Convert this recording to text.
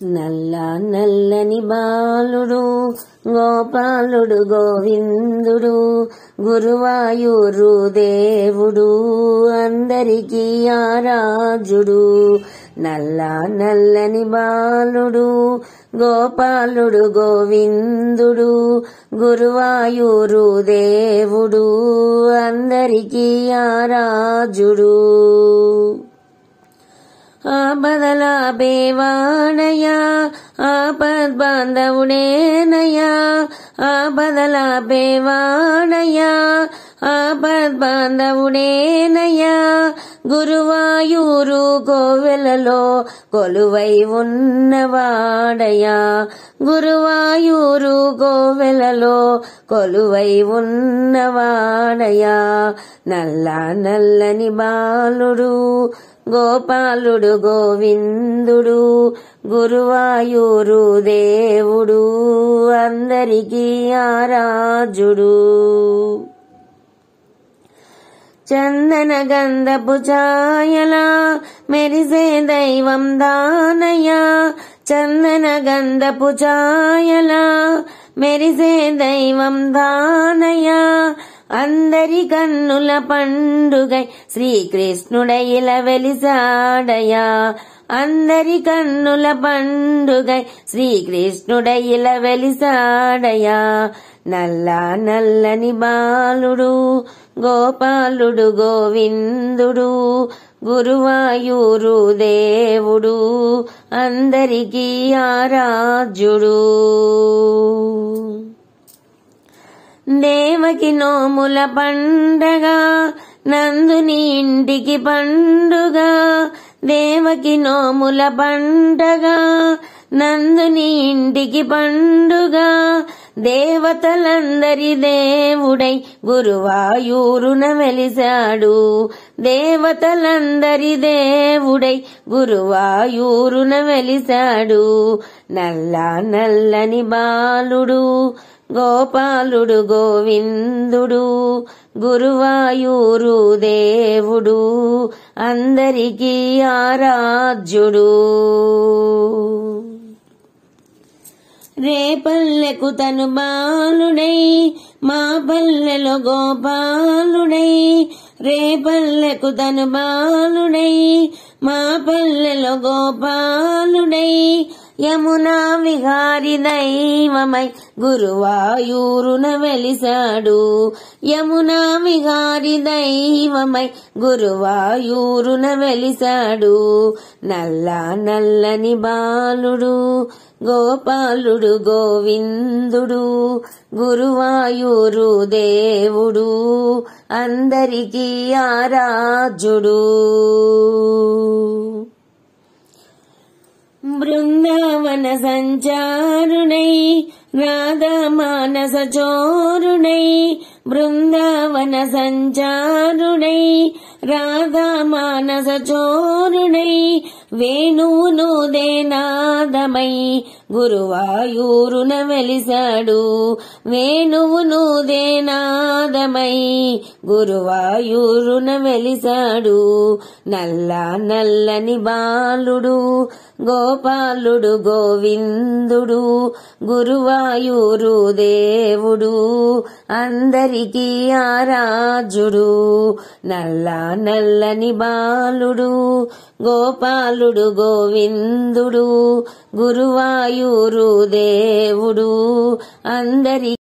నల్ల నల్లని బాలుడు గోపాలుడు గోవిందుడు గురువాయూరు దేవుడు అందరికీ ఆరాధ్యుడు. నల్ల నల్లని బాలుడు గోపాలుడు గోవిందుడు గురువాయూరు దేవుడు అందరికీ ఆరాధ్యుడు. ఆపదలాపేవాడయా ఆపద్బాంధవుడేనయా ఆపదలాపేవాడయా ఆపద్బాంధవుడేనయా గురువాయూరు కోవెలలో కొలువై ఉన్నవాడయా గురువాయూరు కోవెలలో కొలువై ఉన్నవాడయా. నల్ల నల్లని బాలుడు గోపాలుడు గోవిందుడు గురువాయూరు దేవుడు అందరికీ ఆరాధ్యుడు. చందన గంధపు ఛాయలా మెరిసే దైవం దానయ్యా చందన గంధపు ఛాయలా మెరిసే దైవం దానయ్యా అందరి కన్నుల పండుగై శ్రీకృష్ణుడైల వెలిసాడయా అందరి కన్నుల పండుగై శ్రీకృష్ణుడైల వెలిసాడయా. నల్ల నల్లని బాలుడు గోపాలుడు గోవిందుడు గురువాయూరు దేవుడు అందరికీ ఆరాధ్యుడు. దేవకి నోముల పండగ నందుని ఇంటికి పండుగ దేవకి నోముల పండగ నందుని ఇంటికి పండుగ దేవతలందరి దేవుడై గురువాయూరున వెలిసాడు దేవతలందరి దేవుడై గురువాయూరున వెలిసాడు. నల్ల నల్లని బాలుడు గోపాలుడు గోవిందుడు గురువాయూరు దేవుడు అందరికీ ఆరాధ్యుడు. రేపల్లెకు తను బాలుడై మా పల్లెలో గోపాలుడై రేపల్లెకు తను బాలుడై మా పల్లెలో గోపాలుడై యమునా విహారి దైవమై గురువాయూరున వెలిసాడు యమునా విహారి దైవమై గురువాయూరున వెలిసాడు. నల్ల నల్లని బాలుడు గోపాలుడు గోవిందుడు గురువాయూరు దేవుడు అందరికీ ఆరాధ్యుడు. బృందావన సంచారుడై రాధా మానస చోరుడై బృందావన సంచారుడై రాధా మానస చోరుడై వేణువును దేనాదమై గురువాయూరున వెలిసాడు వేణువును దేనాదమై గురువాయూరున వెలిసాడు. నల్ల నల్లని బాలుడు గోపాలుడు గోవిందుడు గురువాయూరు దేవుడు అందరికీ ఆరాధ్యుడు. నల్ల నల్లని బాలుడు గోపాలుడు గోవిందుడు గురువాయూరు దేవుడు అందరి